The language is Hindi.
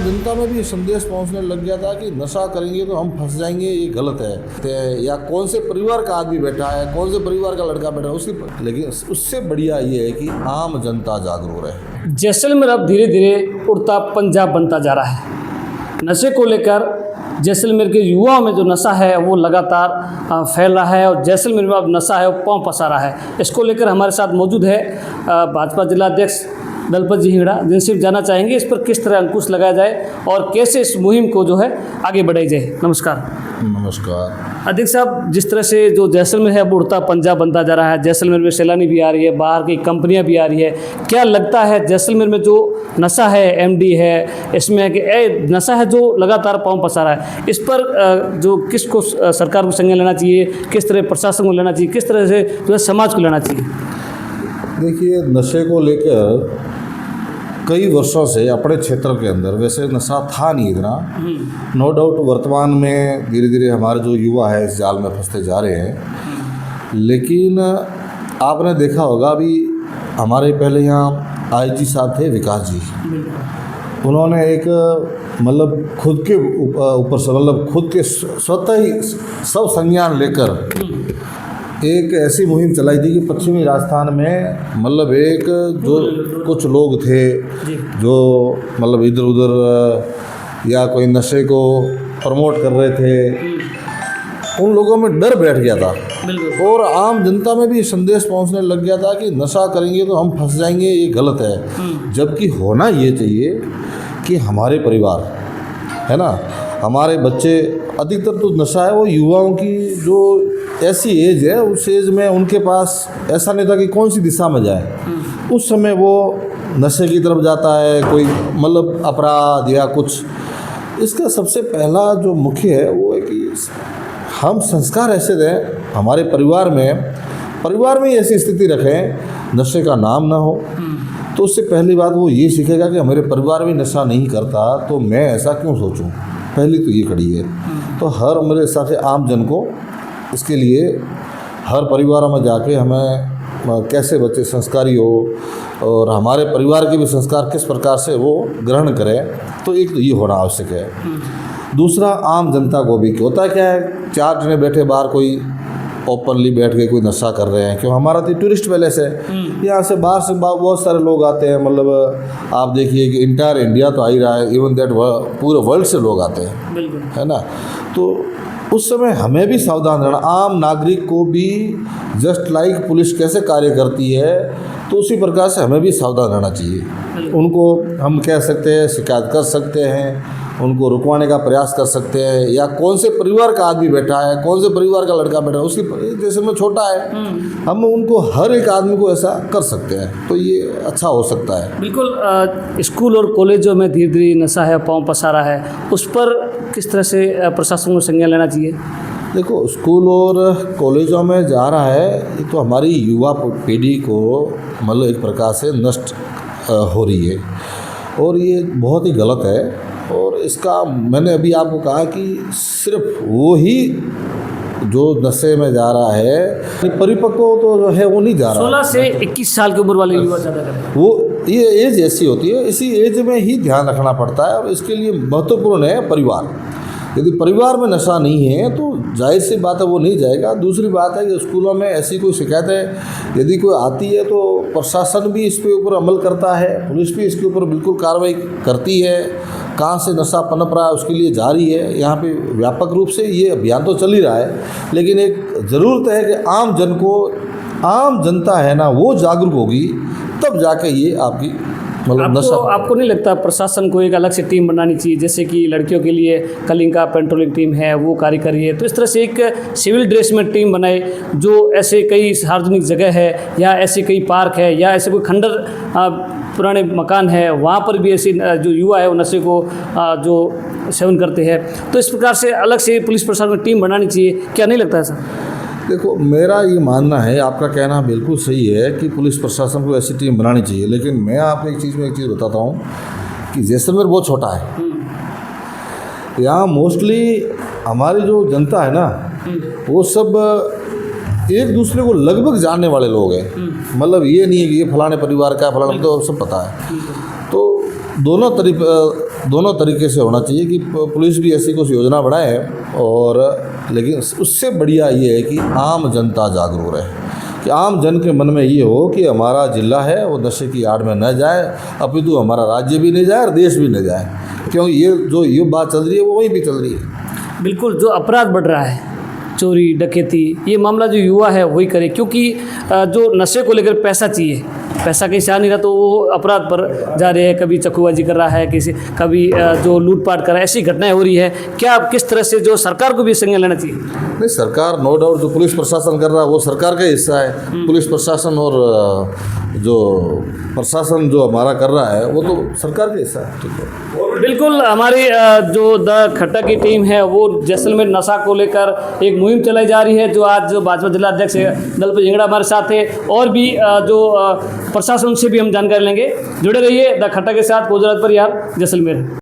जनता में भी संदेश पहुंचने लग गया था कि नशा करेंगे तो हम फंस जाएंगे, ये गलत है। या कौन से परिवार का आदमी बैठा है, कौन से परिवार का लड़का बैठा है उसकी, लेकिन उससे बढ़िया ये है कि आम जनता जागरूक है। जैसलमेर अब धीरे धीरे उड़ता पंजाब बनता जा रहा है। नशे को लेकर जैसलमेर के युवाओं में जो नशा है वो लगातार फैल रहा है और जैसलमेर में अब नशा है वो पांव पसार रहा है। इसको लेकर हमारे साथ मौजूद है भाजपा जिलाध्यक्ष दलपत जी हिंगड़ा, जिनसे जानना चाहेंगे इस पर किस तरह अंकुश लगाया जाए और कैसे इस मुहिम को जो है आगे बढ़ाई जाए। नमस्कार। नमस्कार। अध्यक्ष साहब, जिस तरह से जो जैसलमेर है वो उड़ता पंजाब बनता जा रहा है, जैसलमेर में सैलानी भी आ रही है, बाहर की कंपनियां भी आ रही है, क्या लगता है जैसलमेर में जो नशा है, एमडी है, इसमें है कि नशा है जो लगातार पांव पसार रहा है, इस पर जो किसको सरकार को संज्ञान लेना चाहिए, किस तरह प्रशासन को लेना चाहिए, किस तरह से जो है समाज को लेना चाहिए? देखिए, नशे को लेकर कई वर्षों से अपने क्षेत्र के अंदर वैसे नशा था नहीं इतना, नो डाउट वर्तमान में धीरे धीरे हमारे जो युवा है इस जाल में फंसते जा रहे हैं। लेकिन आपने देखा होगा अभी हमारे पहले यहाँ आईजी साहब थे विकास जी, उन्होंने एक मतलब खुद के ऊपर से मतलब खुद के स्वतः ही सब संज्ञान लेकर एक ऐसी मुहिम चलाई थी कि पश्चिमी राजस्थान में मतलब एक जो कुछ लोग थे जो मतलब इधर उधर या कोई नशे को प्रमोट कर रहे थे, उन लोगों में डर बैठ गया था और आम जनता में भी संदेश पहुंचने लग गया था कि नशा करेंगे तो हम फंस जाएंगे, ये गलत है। जबकि होना ये चाहिए कि हमारे परिवार है ना, हमारे बच्चे, अधिकतर तो नशा है वो युवाओं की जो ऐसी एज है, उस एज में उनके पास ऐसा नहीं था कि कौन सी दिशा में जाए। उस समय वो नशे की तरफ जाता है, कोई मतलब अपराध या कुछ। इसका सबसे पहला जो मुख्य है वो है कि हम संस्कार ऐसे दें हमारे परिवार में ही ऐसी स्थिति रखें नशे का नाम ना हो। तो उससे पहली बात वो ये सीखेगा कि मेरे परिवार में नशा नहीं करता तो मैं ऐसा क्यों सोचूं। पहली तो ये कड़ी है। तो हर मेरे हिसाब से आम जन को इसके लिए हर परिवारों में जाके हमें कैसे बच्चे संस्कारी हो और हमारे परिवार के भी संस्कार किस प्रकार से वो ग्रहण करें, तो एक तो ये होना आवश्यक है। दूसरा, आम जनता को भी होता क्या है, चार जने बैठे बाहर कोई ओपनली बैठ के कोई नशा कर रहे हैं, क्यों हमारा तो टूरिस्ट पैलेस है, यहाँ से बाहर से बहुत सारे लोग आते हैं। मतलब आप देखिए कि इंटायर इंडिया तो आ ही रहा है, इवन दैट पूरे वर्ल्ड से लोग आते हैं, है ना। तो उस समय हमें भी सावधान रहना, आम नागरिक को भी जस्ट लाइक पुलिस कैसे कार्य करती है तो उसी प्रकार से हमें भी सावधान रहना चाहिए। उनको हम कह सकते हैं, शिकायत कर सकते हैं, उनको रुकवाने का प्रयास कर सकते हैं, या कौन से परिवार का आदमी बैठा है, कौन से परिवार का लड़का बैठा है, उसकी जैसे में छोटा है, हम उनको हर एक आदमी को ऐसा कर सकते हैं, तो ये अच्छा हो सकता है। बिल्कुल। स्कूल और कॉलेजों में धीरे धीरे नशा है पांव पसारा है, उस पर किस तरह से प्रशासन को संज्ञान लेना चाहिए? देखो, स्कूल और कॉलेजों में जा रहा है ये तो हमारी युवा पीढ़ी को मतलब एक प्रकार से नष्ट हो रही है और ये बहुत ही गलत है। और इसका मैंने अभी आपको कहा कि सिर्फ वो ही जो नशे में जा रहा है, परिपक्व तो जो है वो नहीं जा रहा। 16 से 21 साल की उम्र वाले युवा ज़्यादा करते हैं। वो ये एज ऐसी होती है, इसी एज में ही ध्यान रखना पड़ता है और इसके लिए महत्वपूर्ण है परिवार। यदि परिवार में नशा नहीं है तो जाहिर सी बात है वो नहीं जाएगा। दूसरी बात है कि स्कूलों में ऐसी कोई शिकायतें यदि कोई आती है तो प्रशासन भी इस पे ऊपर अमल करता है, पुलिस भी इसके ऊपर बिल्कुल कार्रवाई करती है। कहाँ से नशा पनप रहा है उसके लिए जारी है, यहाँ पे व्यापक रूप से ये अभियान तो चल ही रहा है। लेकिन एक ज़रूरत है कि आम जनता है ना वो जागरूक होगी तब जाके ये आपकी मतलब नशा। आपको नहीं लगता प्रशासन को एक अलग से टीम बनानी चाहिए, जैसे कि लड़कियों के लिए कलिंगा पेट्रोलिंग टीम है वो कार्य कर रही है, तो इस तरह से एक सिविल ड्रेस में टीम बनाए जो ऐसे कई सार्वजनिक जगह है या ऐसे कई पार्क है या ऐसे कोई खंडर पुराने मकान है वहाँ पर भी ऐसे जो युवा है वो नशे को जो सेवन करते हैं, तो इस प्रकार से अलग से पुलिस प्रशासन की टीम बनानी चाहिए, क्या नहीं लगता ऐसा? देखो, मेरा ये मानना है, आपका कहना बिल्कुल सही है कि पुलिस प्रशासन को ऐसी टीम बनानी चाहिए, लेकिन मैं आपको एक चीज़ बताता हूँ कि जैसलमेर बहुत छोटा है। यहाँ मोस्टली हमारी जो जनता है ना वो सब एक दूसरे को लगभग जानने वाले लोग हैं। मतलब ये नहीं है कि ये फलाने परिवार का है, फलाना, तो सब पता है। तो दोनों दोनों तरीके से होना चाहिए कि पुलिस भी ऐसी कुछ योजना बनाए, और लेकिन उससे बढ़िया ये है कि आम जनता जागरूक रहे, कि आम जन के मन में ये हो कि हमारा जिला है वो नशे की आड़ में न जाए, अपितु हमारा राज्य भी नहीं जाए और देश भी नहीं जाए, क्योंकि ये बात चल रही है वो वहीं भी चल रही है। बिल्कुल, जो अपराध बढ़ रहा है, चोरी डकैती, ये मामला जो युवा है वही करे, क्योंकि जो नशे को लेकर पैसा चाहिए, पैसा कहीं से आ नहीं रहा तो वो अपराध पर जा रहे हैं, कभी चक्कूबाजी कर रहा है, कभी जो लूटपाट कर रहा है, ऐसी घटनाएं हो रही है। क्या किस तरह से जो सरकार को भी संज्ञान लेना चाहिए? नहीं, सरकार नो डाउट जो पुलिस प्रशासन कर रहा है वो सरकार का हिस्सा है। पुलिस प्रशासन और जो प्रशासन जो हमारा कर रहा है वो तो सरकार का हिस्सा है। ठीक है, बिल्कुल। हमारी जो द खट्टा की टीम है वो जैसलमेर नशा को लेकर एक मुहिम चलाई जा रही है, जो आज जो भाजपा जिला अध्यक्ष दलपत झिंगड़ा हमारे साथ है, और भी जो प्रशासन से भी हम जानकारी लेंगे। जुड़े रहिए द खट्टा के साथ, गुजरात पर यार, जैसलमेर।